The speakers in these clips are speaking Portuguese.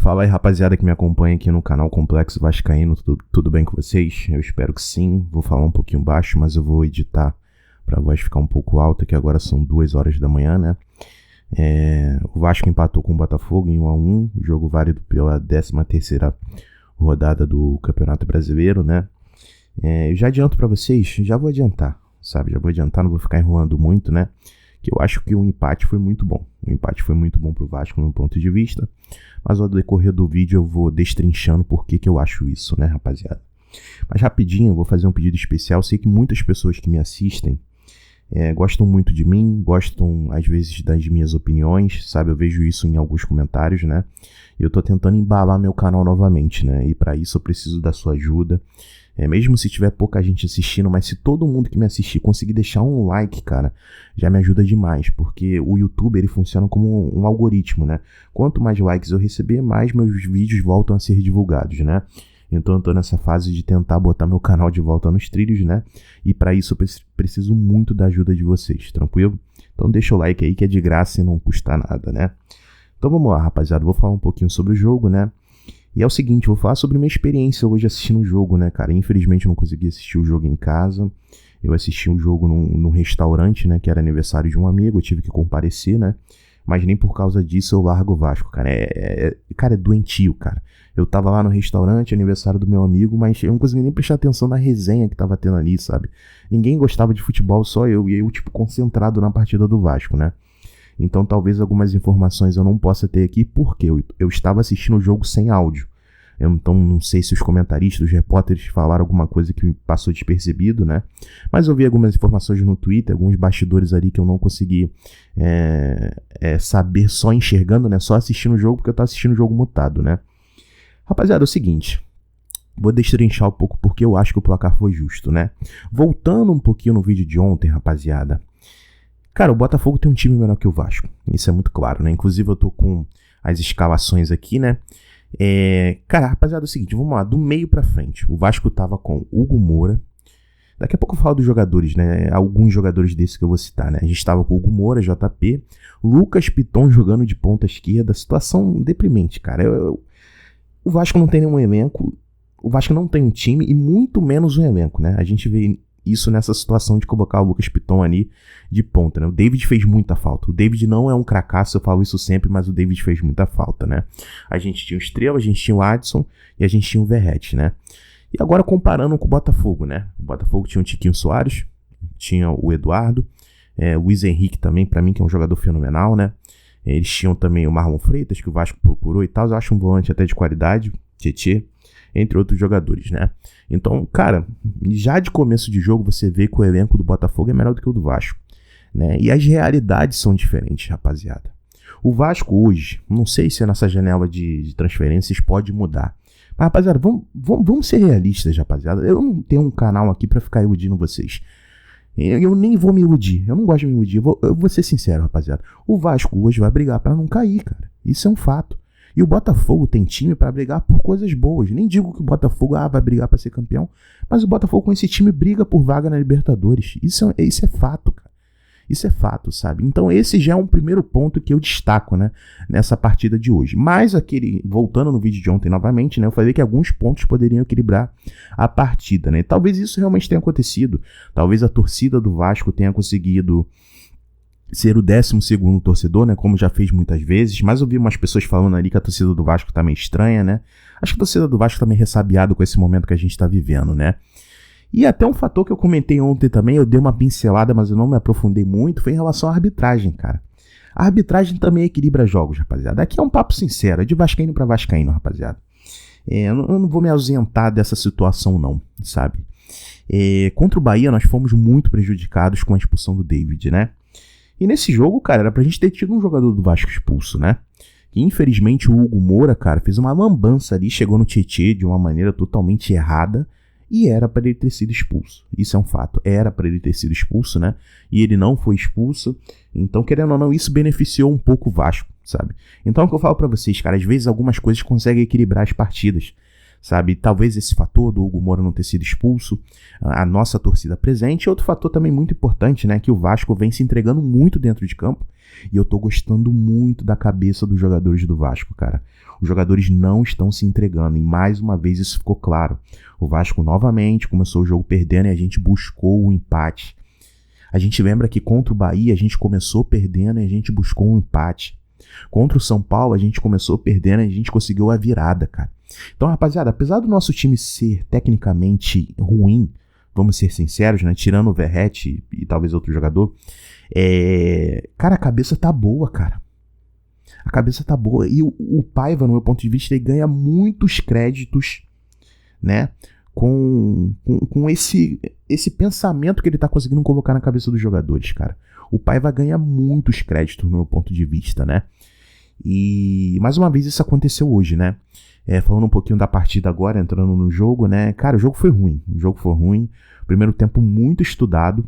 Fala aí, rapaziada que me acompanha aqui no canal Complexo Vascaíno, tudo bem com vocês? Eu espero que sim. Vou falar um pouquinho baixo, mas eu vou editar pra voz ficar um pouco alta, que agora são 2 horas da manhã, né? O Vasco empatou com o Botafogo em 1-1, jogo válido pela 13ª rodada do Campeonato Brasileiro, né? Eu já adianto pra vocês, já vou adiantar, sabe? Já vou adiantar, não vou ficar enrolando muito, né? Que eu acho que o empate foi muito bom. O empate foi muito bom pro Vasco no ponto de vista, mas ao decorrer do vídeo eu vou destrinchando por que eu acho isso, né, rapaziada? Mas rapidinho, eu vou fazer um pedido especial. Sei que muitas pessoas que me assistem gostam muito de mim, gostam às vezes das minhas opiniões, sabe? Eu vejo isso em alguns comentários, né? E eu tô tentando embalar meu canal novamente, né? E para isso eu preciso da sua ajuda. Mesmo se tiver pouca gente assistindo, mas se todo mundo que me assistir conseguir deixar um like, cara, já me ajuda demais, porque o YouTube, ele funciona como um algoritmo, né? Quanto mais likes eu receber, mais meus vídeos voltam a ser divulgados, né? Então eu tô nessa fase de tentar botar meu canal de volta nos trilhos, né? E para isso eu preciso muito da ajuda de vocês, tranquilo? Então deixa o like aí que é de graça e não custa nada, né? Então vamos lá, rapaziada, vou falar um pouquinho sobre o jogo, né? E é o seguinte, vou falar sobre minha experiência hoje assistindo o jogo, né, cara? Infelizmente eu não consegui assistir o jogo em casa. Eu assisti o jogo num restaurante, né, que era aniversário de um amigo, eu tive que comparecer, né? Mas nem por causa disso eu largo o Vasco, cara. Cara, é doentio, cara. Eu tava lá no restaurante, aniversário do meu amigo, mas eu não consegui nem prestar atenção na resenha que tava tendo ali, sabe? Ninguém gostava de futebol, só eu. E eu, tipo, concentrado na partida do Vasco, né? Então talvez algumas informações eu não possa ter aqui, porque eu estava assistindo o jogo sem áudio. Então não sei se os comentaristas, os repórteres falaram alguma coisa que me passou despercebido, né? Mas eu vi algumas informações no Twitter, alguns bastidores ali que eu não consegui saber só enxergando, né? Só assistindo o jogo, porque eu estava assistindo o jogo mutado, né? Rapaziada, é o seguinte, vou destrinchar um pouco porque eu acho que o placar foi justo, né? Voltando um pouquinho no vídeo de ontem, rapaziada. Cara, o Botafogo tem um time menor que o Vasco. Isso é muito claro, né? Inclusive eu tô com as escalações aqui, né? Cara, rapaziada, é o seguinte, vamos lá, do meio pra frente. O Vasco tava com Hugo Moura. Daqui a pouco eu falo dos jogadores, né? Alguns jogadores desses que eu vou citar, né? A gente tava com Hugo Moura, JP, Lucas Piton jogando de ponta esquerda. Situação deprimente, cara. O Vasco não tem nenhum elenco. O Vasco não tem um time e muito menos um elenco, né? A gente vê isso nessa situação de colocar o Lucas Piton ali de ponta, né? O David fez muita falta. O David não é um cracaço, eu falo isso sempre, mas o David fez muita falta, né? A gente tinha o Estrela, a gente tinha o Adson e a gente tinha o Verratti, né? E agora comparando com o Botafogo, né? O Botafogo tinha o Tiquinho Soares, tinha o Eduardo, o Luiz Henrique também, pra mim, que é um jogador fenomenal, né? Eles tinham também o Marlon Freitas, que o Vasco procurou e tal. Eu acho um volante até de qualidade, Tietê, entre outros jogadores, né? Então, cara, já de começo de jogo você vê que o elenco do Botafogo é melhor do que o do Vasco, né? E as realidades são diferentes, rapaziada. O Vasco hoje, não sei se a nossa janela de transferências pode mudar. Mas, rapaziada, vamos ser realistas, rapaziada. Eu não tenho um canal aqui pra ficar iludindo vocês. Eu nem vou me iludir. Eu não gosto de me iludir. Eu vou ser sincero, rapaziada. O Vasco hoje vai brigar pra não cair, cara. Isso é um fato. E o Botafogo tem time pra brigar por coisas boas. Nem digo que o Botafogo vai brigar pra ser campeão, mas o Botafogo com esse time briga por vaga na Libertadores. Isso é fato, cara. Isso é fato, sabe? Então esse já é um primeiro ponto que eu destaco, né, nessa partida de hoje. Mas voltando no vídeo de ontem novamente, né, eu falei que alguns pontos poderiam equilibrar a partida, né? Talvez isso realmente tenha acontecido. Talvez a torcida do Vasco tenha conseguido ser o 12º torcedor, né, como já fez muitas vezes, mas eu vi umas pessoas falando ali que a torcida do Vasco tá meio estranha, né? Acho que a torcida do Vasco tá meio ressabiada com esse momento que a gente tá vivendo, né? E até um fator que eu comentei ontem também, eu dei uma pincelada, mas eu não me aprofundei muito, foi em relação à arbitragem, cara. A arbitragem também equilibra jogos, rapaziada. Aqui é um papo sincero, é de vascaíno pra vascaíno, rapaziada. Eu não vou me ausentar dessa situação não, sabe? Contra o Bahia nós fomos muito prejudicados com a expulsão do David, né? E nesse jogo, cara, era pra gente ter tido um jogador do Vasco expulso, né? E infelizmente o Hugo Moura, cara, fez uma lambança ali, chegou no Tietê de uma maneira totalmente errada e era pra ele ter sido expulso. Isso é um fato, era pra ele ter sido expulso, né? E ele não foi expulso, então querendo ou não, isso beneficiou um pouco o Vasco, sabe? Então é o que eu falo pra vocês, cara, às vezes algumas coisas conseguem equilibrar as partidas, sabe? Talvez esse fator do Hugo Moura não ter sido expulso, a nossa torcida presente. E outro fator também muito importante, né? Que o Vasco vem se entregando muito dentro de campo. E eu tô gostando muito da cabeça dos jogadores do Vasco, cara. Os jogadores não estão se entregando. E mais uma vez isso ficou claro. O Vasco novamente começou o jogo perdendo e a gente buscou o empate. A gente lembra que contra o Bahia a gente começou perdendo e a gente buscou um empate. Contra o São Paulo a gente começou perdendo e a gente conseguiu a virada, cara. Então, rapaziada, apesar do nosso time ser tecnicamente ruim, vamos ser sinceros, né? Tirando o Verratti e talvez outro jogador, cara, a cabeça tá boa, cara. A cabeça tá boa. E o Paiva, no meu ponto de vista, ele ganha muitos créditos, né? Com esse pensamento que ele tá conseguindo colocar na cabeça dos jogadores, cara. O Paiva ganha muitos créditos, no meu ponto de vista, né? E mais uma vez isso aconteceu hoje, né? Falando um pouquinho da partida agora, entrando no jogo, né? Cara, o jogo foi ruim. O jogo foi ruim. Primeiro tempo muito estudado,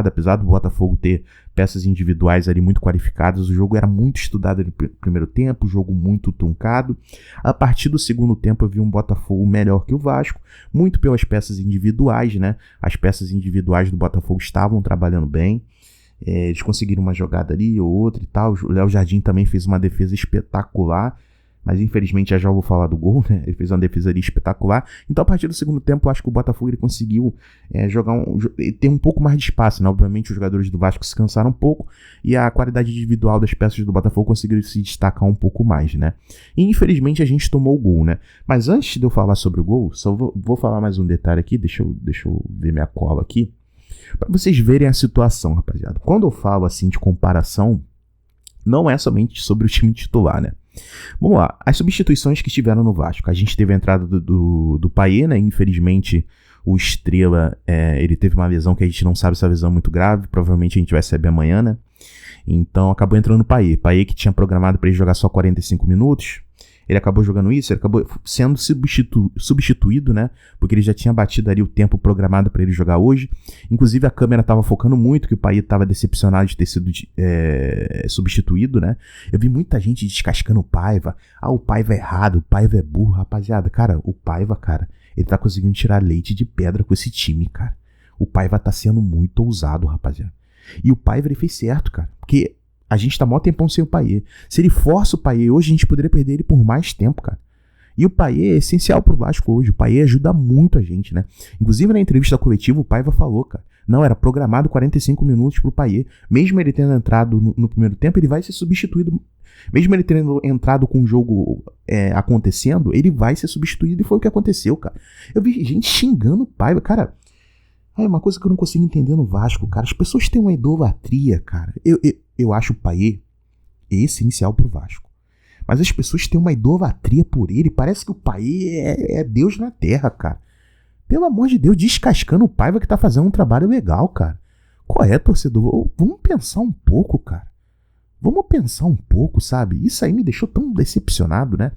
apesar do Botafogo ter peças individuais ali muito qualificadas, o jogo era muito estudado no primeiro tempo, o jogo muito truncado. A partir do segundo tempo eu vi um Botafogo melhor que o Vasco, muito pelas peças individuais, né? As peças individuais do Botafogo estavam trabalhando bem. Eles conseguiram uma jogada ali ou outra e tal. O Léo Jardim também fez uma defesa espetacular. Mas infelizmente já vou falar do gol, né? Ele fez uma defesa ali espetacular. Então a partir do segundo tempo eu acho que o Botafogo ele conseguiu ter um pouco mais de espaço, né? Obviamente os jogadores do Vasco se cansaram um pouco e a qualidade individual das peças do Botafogo conseguiu se destacar um pouco mais, né? E infelizmente a gente tomou o gol, né? Mas antes de eu falar sobre o gol, só vou falar mais um detalhe aqui. Deixa eu ver minha cola aqui. Pra vocês verem a situação, rapaziada. Quando eu falo assim de comparação, não é somente sobre o time titular, né? Vamos lá, as substituições que tiveram no Vasco. A gente teve a entrada do Payet, né? Infelizmente o Estrela, ele teve uma lesão que a gente não sabe se é uma lesão muito grave. Provavelmente a gente vai saber amanhã, né? Então acabou entrando o Payet que tinha programado para ele jogar só 45 minutos. Ele acabou jogando isso, ele acabou sendo substituído, né? Porque ele já tinha batido ali o tempo programado para ele jogar hoje. Inclusive a câmera estava focando muito que o Payet estava decepcionado de ter sido substituído, né? Eu vi muita gente descascando o Paiva. O Paiva é errado, o Paiva é burro. Rapaziada, cara, o Paiva, cara, ele tá conseguindo tirar leite de pedra com esse time, cara. O Paiva tá sendo muito ousado, rapaziada. E o Paiva, ele fez certo, cara. Porque a gente tá mó tempão sem o Payet. Se ele força o Payet hoje, a gente poderia perder ele por mais tempo, cara. E o Payet é essencial pro Vasco hoje. O Payet ajuda muito a gente, né? Inclusive na entrevista coletiva, o Paiva falou, cara. Não, era programado 45 minutos pro Payet. Mesmo ele tendo entrado no primeiro tempo, ele vai ser substituído. Mesmo ele tendo entrado com o jogo acontecendo, ele vai ser substituído e foi o que aconteceu, cara. Eu vi gente xingando o Paiva, cara. É uma coisa que eu não consigo entender no Vasco, cara. As pessoas têm uma idolatria, cara. Eu acho o Payet essencial pro Vasco. Mas as pessoas têm uma idolatria por ele. Parece que o Payet é Deus na Terra, cara. Pelo amor de Deus, descascando o Paiva que tá fazendo um trabalho legal, cara. Qual é, torcedor? Vamos pensar um pouco, cara. Vamos pensar um pouco, sabe? Isso aí me deixou tão decepcionado, né?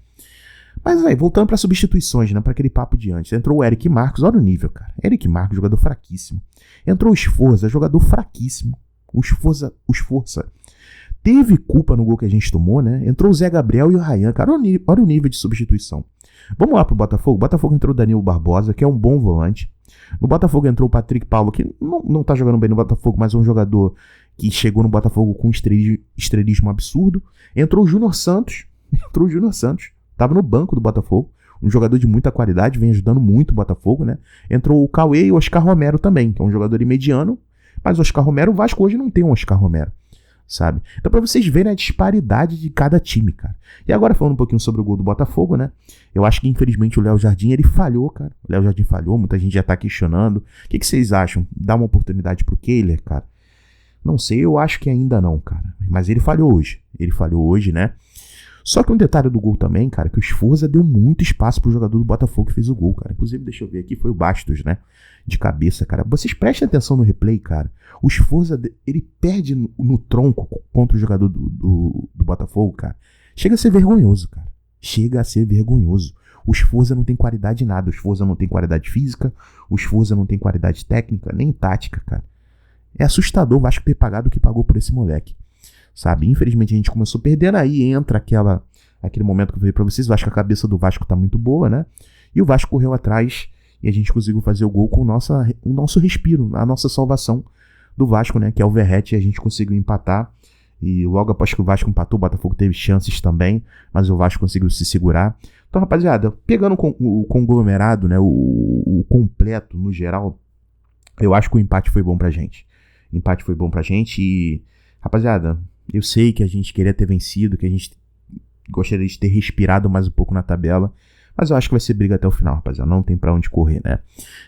Mas aí, voltando para substituições, né? Para aquele papo de antes. Entrou o Eric Marcos, olha o nível, cara. Eric Marcos, jogador fraquíssimo. Entrou o Sforza, jogador fraquíssimo. O Sforza teve culpa no gol que a gente tomou, né? Entrou o Zé Gabriel e o Ryan, cara. Olha o nível de substituição. Vamos lá pro Botafogo. O Botafogo entrou o Danilo Barbosa, que é um bom volante. No Botafogo entrou o Patrick Paulo, que não tá jogando bem no Botafogo, mas é um jogador que chegou no Botafogo com estrelismo absurdo. Entrou o Júnior Santos. Tava no banco do Botafogo. Um jogador de muita qualidade, vem ajudando muito o Botafogo, né? Entrou o Cauê e o Oscar Romero também, que é um jogador mediano. Mas o Oscar Romero, o Vasco hoje não tem um Oscar Romero, sabe? Então pra vocês verem a disparidade de cada time, cara. E agora falando um pouquinho sobre o gol do Botafogo, né? Eu acho que infelizmente o Léo Jardim, ele falhou, cara. O Léo Jardim falhou, muita gente já tá questionando. O que vocês acham? Dá uma oportunidade pro Kehler, cara? Não sei, eu acho que ainda não, cara. Mas ele falhou hoje, né? Só que um detalhe do gol também, cara, que o Sforza deu muito espaço pro jogador do Botafogo que fez o gol, cara. Inclusive, deixa eu ver aqui, foi o Bastos, né? De cabeça, cara. Vocês prestem atenção no replay, cara. O Sforza, ele perde no tronco contra o jogador do Botafogo, cara. Chega a ser vergonhoso, cara. Chega a ser vergonhoso. O Sforza não tem qualidade em nada. O Sforza não tem qualidade física. O Sforza não tem qualidade técnica, nem tática, cara. É assustador o Vasco ter pagado o que pagou por esse moleque. Sabe? Infelizmente a gente começou perdendo, aí entra aquele momento que eu falei pra vocês, eu acho que a cabeça do Vasco tá muito boa, né? E o Vasco correu atrás e a gente conseguiu fazer o gol com o nosso respiro, a nossa salvação do Vasco, né? Que é o Verratti, e a gente conseguiu empatar. E logo após que o Vasco empatou, o Botafogo teve chances também, mas o Vasco conseguiu se segurar. Então, rapaziada, pegando o conglomerado, né, o completo no geral, eu acho que o empate foi bom pra gente. O empate foi bom pra gente e, rapaziada, eu sei que a gente queria ter vencido, que a gente gostaria de ter respirado mais um pouco na tabela, mas eu acho que vai ser briga até o final, rapaziada. Não tem pra onde correr, né?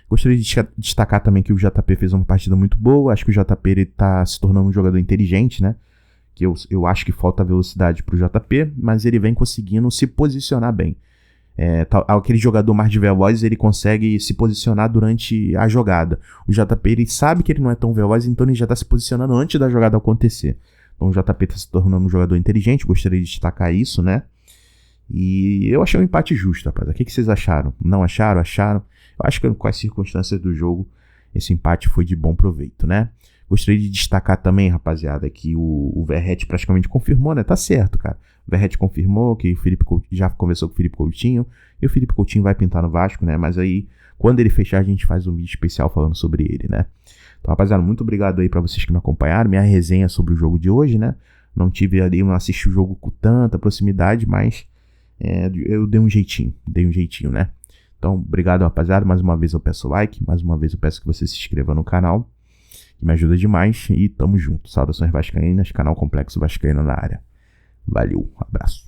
Gostaria de destacar também que o JP fez uma partida muito boa. Acho que o JP ele tá se tornando um jogador inteligente, né? Que eu acho que falta velocidade pro JP, mas ele vem conseguindo se posicionar bem. Aquele jogador mais de veloz, ele consegue se posicionar durante a jogada. O JP, ele sabe que ele não é tão veloz, então ele já tá se posicionando antes da jogada acontecer. Então o JP tá se tornando um jogador inteligente, gostaria de destacar isso, né? E eu achei um empate justo, rapaz. O que vocês acharam? Não acharam? Acharam? Eu acho que com as circunstâncias do jogo, esse empate foi de bom proveito, né? Gostaria de destacar também, rapaziada, que o Verratti praticamente confirmou, né? Tá certo, cara. O Verratti confirmou que o Felipe Coutinho já conversou com o Felipe Coutinho. E o Felipe Coutinho vai pintar no Vasco, né? Mas aí, quando ele fechar, a gente faz um vídeo especial falando sobre ele, né? Então, rapaziada, muito obrigado aí pra vocês que me acompanharam. Minha resenha sobre o jogo de hoje, né? Não assisti o jogo com tanta proximidade, mas eu dei um jeitinho, né? Então, obrigado, rapaziada. Mais uma vez eu peço like, mais uma vez eu peço que você se inscreva no canal, que me ajuda demais, e tamo junto. Saudações vascaínas, canal Complexo Vascaíno na área. Valeu, abraço.